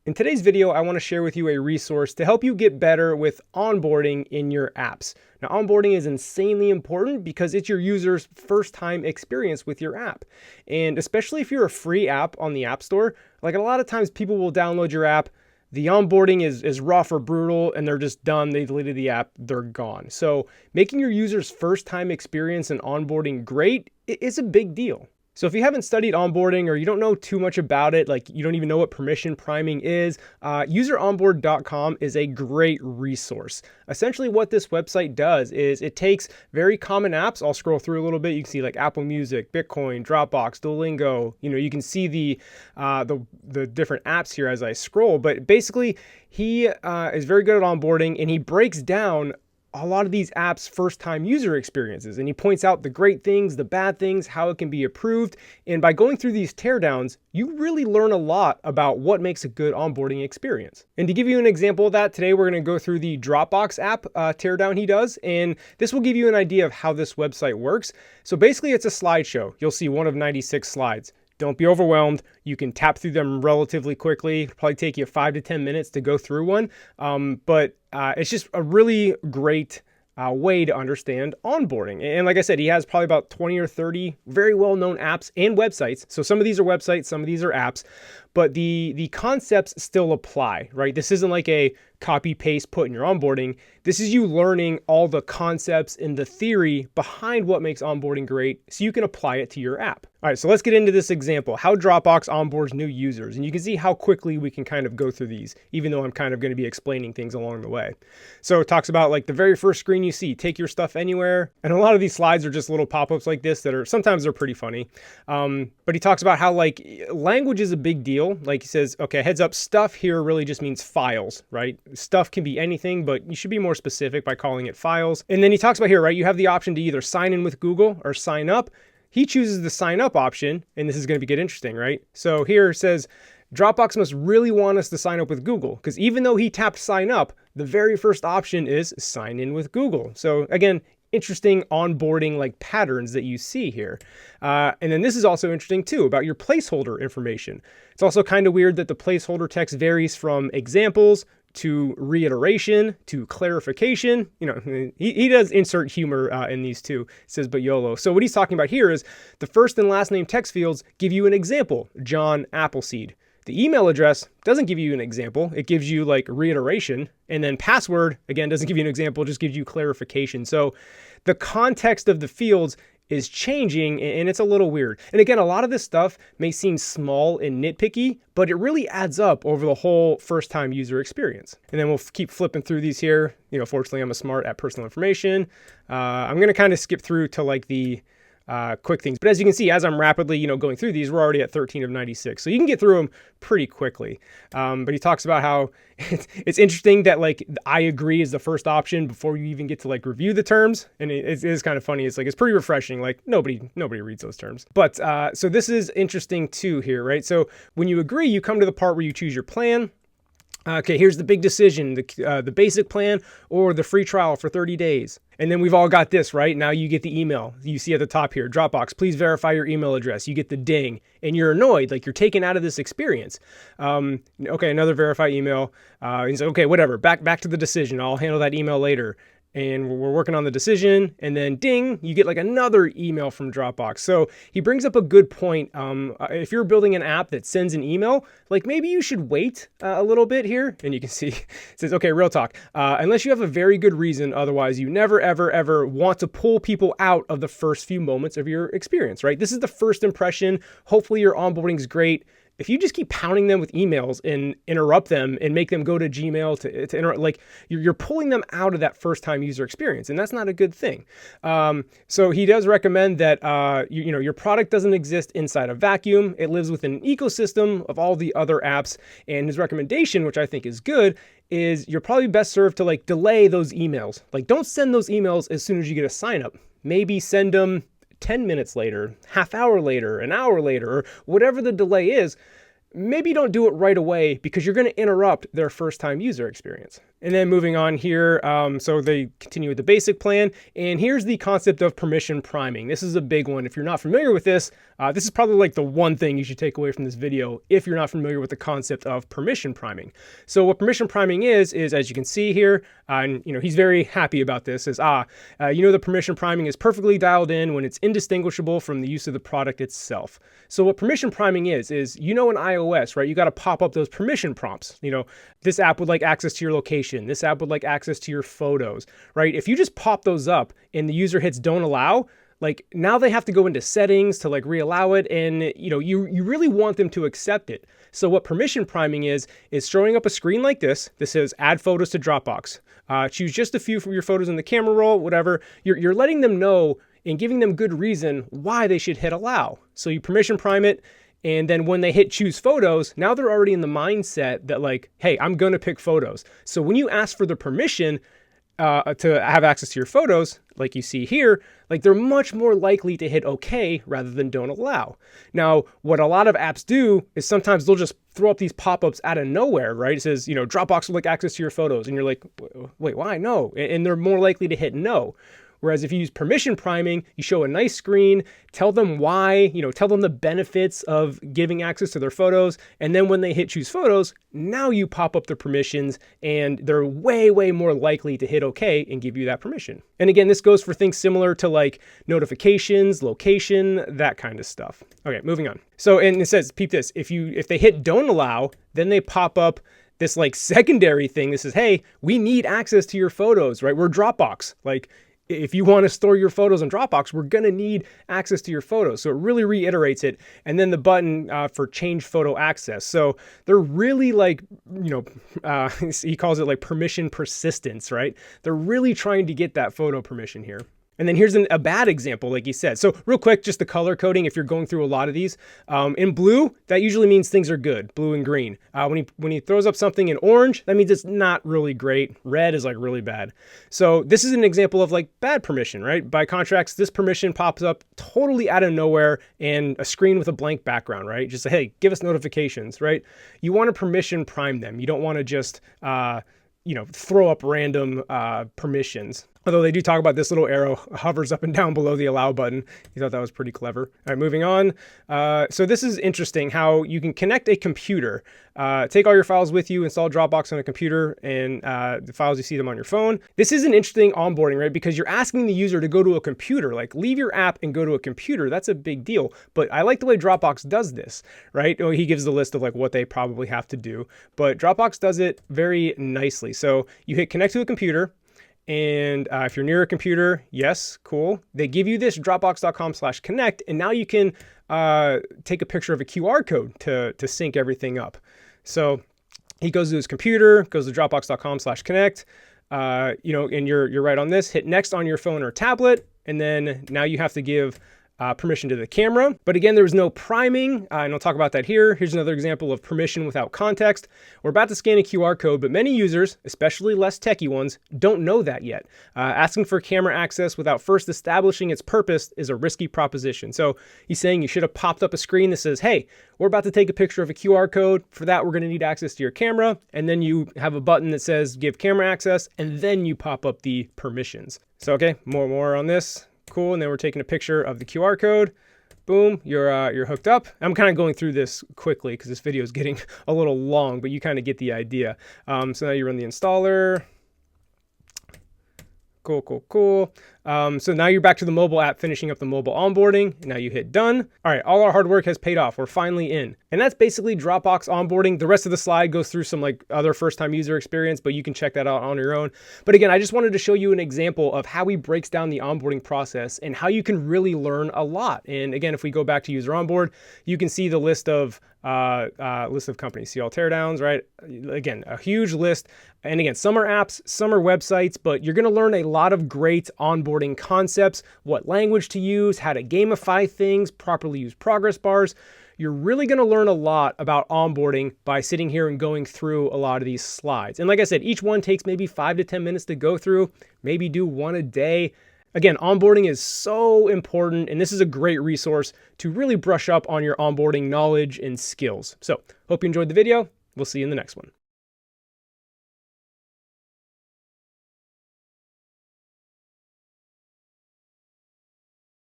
In today's video, I want to share with you a resource to help you get better with onboarding in your apps. Now, onboarding is insanely important because it's your user's first time experience with your app. And especially if you're a free app on the App Store, like a lot of times people will download your app, the onboarding is rough or brutal, and they're just done. They deleted the app, they're gone. So making your user's first time experience and onboarding great is a big deal. So if you haven't studied onboarding or you don't know too much about it, like you don't even know what permission priming is, useronboard.com is a great resource. Essentially what this website does is it takes very common apps. I'll scroll through a little bit. You can see like Apple Music, Bitcoin, Dropbox, Duolingo. You can see the different apps here as I scroll. But basically, he is very good at onboarding, and he breaks down a lot of these apps' first-time user experiences. And he points out the great things, the bad things, how it can be improved. And by going through these teardowns, you really learn a lot about what makes a good onboarding experience. And to give you an example of that, today we're going to go through the Dropbox app teardown he does. And this will give you an idea of how this website works. So basically, it's a slideshow. You'll see one of 96 slides. Don't be overwhelmed. You can tap through them relatively quickly. It'll probably take you 5 to 10 minutes to go through one. But it's just a really great way to understand onboarding. And like I said, he has probably about 20 or 30 very well-known apps and websites. So some of these are websites, some of these are apps, but the concepts still apply, right? This isn't like a copy paste put in your onboarding. This is you learning all the concepts and the theory behind what makes onboarding great so you can apply it to your app. All right, so let's get into this example, how Dropbox onboards new users. And you can see how quickly we can kind of go through these, even though I'm kind of going to be explaining things along the way. So it talks about like the very first screen you see, take your stuff anywhere. And a lot of these slides are just little pop-ups like this that are, sometimes they're pretty funny. But he talks about how like language is a big deal. Like he says, okay, heads up, stuff here really just means files, right? Stuff can be anything, but you should be more specific by calling it files. And then he talks about here, right? You have the option to either sign in with Google or sign up. He chooses the sign up option, and this is going to get interesting, right? So here it says, Dropbox must really want us to sign up with Google, because even though he tapped sign up, the very first option is sign in with Google. So again, interesting onboarding like patterns that you see here. And then this is also interesting too about your placeholder information. It's also kind of weird that the placeholder text varies from examples to reiteration to clarification. He does insert humor in these too. It says, but YOLO. So what he's talking about here is the first and last name text fields give you an example, John Appleseed. The email address doesn't give you an example. It gives you like reiteration. And then password, again, doesn't give you an example, just gives you clarification. So the context of the fields is changing, and it's a little weird. And again, a lot of this stuff may seem small and nitpicky, but it really adds up over the whole first-time user experience. And then we'll keep flipping through these here. Fortunately, I'm a smart at personal information. I'm going to kind of skip through to like the quick things. But as you can see, as I'm rapidly, going through these, we're already at 13 of 96. So you can get through them pretty quickly. But he talks about how it's interesting that like I agree is the first option before you even get to like review the terms. And it is kind of funny. It's like, it's pretty refreshing. Like nobody reads those terms. But so this is interesting too here, right? So when you agree, you come to the part where you choose your plan. Okay, here's the big decision, the basic plan or the free trial for 30 days. And then we've all got this, right? Now you get the email. You see at the top here, Dropbox, please verify your email address. You get the ding and you're annoyed, like you're taken out of this experience. Okay, another verify email. He's like, okay, whatever, back to the decision. I'll handle that email later. And we're working on the decision, and then ding, you get like another email from Dropbox. So he brings up a good point. If you're building an app that sends an email, like maybe you should wait a little bit here. And you can see it says, okay, real talk. Unless you have a very good reason, otherwise you never, ever, ever want to pull people out of the first few moments of your experience, right? This is the first impression. Hopefully your onboarding is great. If you just keep pounding them with emails and interrupt them and make them go to Gmail to interrupt, like you're pulling them out of that first time user experience, and that's not a good thing. So he does recommend that your product doesn't exist inside a vacuum. It lives within an ecosystem of all the other apps. And his recommendation, which I think is good, is you're probably best served to like delay those emails. Like don't send those emails as soon as you get a sign up. Maybe send them 10 minutes later, half hour later, an hour later, or whatever the delay is. Maybe don't do it right away because you're going to interrupt their first time user experience. And then moving on here, so they continue with the basic plan. And here's the concept of permission priming. This is a big one. If you're not familiar with this, this is probably like the one thing you should take away from this video if you're not familiar with the concept of permission priming. So what permission priming is as you can see here, and he's very happy about this, is the permission priming is perfectly dialed in when it's indistinguishable from the use of the product itself. So what permission priming is in iOS, right, you got to pop up those permission prompts. This app would like access to your location. This app would like access to your photos, right? If you just pop those up and the user hits don't allow, like now they have to go into settings to like reallow it, and you really want them to accept it. So what permission priming is showing up a screen like this. This says add photos to Dropbox. Choose just a few from your photos in the camera roll, whatever. You're letting them know and giving them good reason why they should hit allow. So you permission prime it. And then when they hit choose photos, now they're already in the mindset that like, hey, I'm going to pick photos. So when you ask for the permission to have access to your photos, like you see here, like they're much more likely to hit okay rather than don't allow. Now, what a lot of apps do is sometimes they'll just throw up these pop-ups out of nowhere, right? It says, Dropbox would like access to your photos. And you're like, wait, why? No. And they're more likely to hit no. Whereas if you use permission priming, you show a nice screen, tell them why, tell them the benefits of giving access to their photos. And then when they hit choose photos, now you pop up the permissions and they're way, way more likely to hit okay and give you that permission. And again, this goes for things similar to like notifications, location, that kind of stuff. Okay, moving on. So, and it says, peep this, if they hit don't allow, then they pop up this like secondary thing. This is, hey, we need access to your photos, right? We're Dropbox. Like, if you want to store your photos in Dropbox, we're going to need access to your photos. So it really reiterates it. And then the button for change photo access. So they're really like, he calls it like permission persistence, right? They're really trying to get that photo permission here. And then here's a bad example, like he said. So real quick, just the color coding, if you're going through a lot of these. In blue, that usually means things are good, blue and green. When he throws up something in orange, that means it's not really great. Red is like really bad. So this is an example of like bad permission, right? By contrast, this permission pops up totally out of nowhere and a screen with a blank background, right? Just say, hey, give us notifications, right? You want to permission prime them. You don't want to just, throw up random permissions. Although they do talk about this little arrow hovers up and down below the allow button. You thought that was pretty clever. All right, moving on. So this is interesting how you can connect a computer, take all your files with you, install Dropbox on a computer, and the files, you see them on your phone. This is an interesting onboarding, right? Because you're asking the user to go to a computer, like leave your app and go to a computer. That's a big deal. But I like the way Dropbox does this, right? He gives the list of like what they probably have to do, but Dropbox does it very nicely. So you hit connect to a computer. And if you're near a computer, yes, cool. They give you this dropbox.com/connect, and now you can take a picture of a QR code to sync everything up. So he goes to his computer, goes to dropbox.com/connect, and you're right on this. Hit next on your phone or tablet, and then now you have to give permission to the camera. But again, there was no priming, and I'll talk about that here. Here's another example of permission without context. We're about to scan a QR code, but many users, especially less techie ones, don't know that yet. Asking for camera access without first establishing its purpose is a risky proposition. So he's saying you should have popped up a screen that says, hey, we're about to take a picture of a QR code. For that, we're going to need access to your camera. And then you have a button that says give camera access, and then you pop up the permissions. So, okay, more on this. Cool. And then we're taking a picture of the QR code. Boom, you're hooked up. I'm kind of going through this quickly because this video is getting a little long, but you kind of get the idea. So now you run the installer. Cool. So now you're back to the mobile app, finishing up the mobile onboarding. And now you hit done. All right, all our hard work has paid off. We're finally in. And that's basically Dropbox onboarding. The rest of the slide goes through some like other first-time user experience, but you can check that out on your own. But again, I just wanted to show you an example of how he breaks down the onboarding process and how you can really learn a lot. And again, if we go back to user onboard, you can see the list of companies. See all teardowns, right? Again, a huge list. And again, some are apps, some are websites, but you're going to learn a lot of great onboarding concepts, what language to use, how to gamify things, properly use progress bars. You're really going to learn a lot about onboarding by sitting here and going through a lot of these slides. And like I said, each one takes maybe 5 to 10 minutes to go through, maybe do one a day. Again, onboarding is so important, and this is a great resource to really brush up on your onboarding knowledge and skills. So, hope you enjoyed the video. We'll see you in the next one.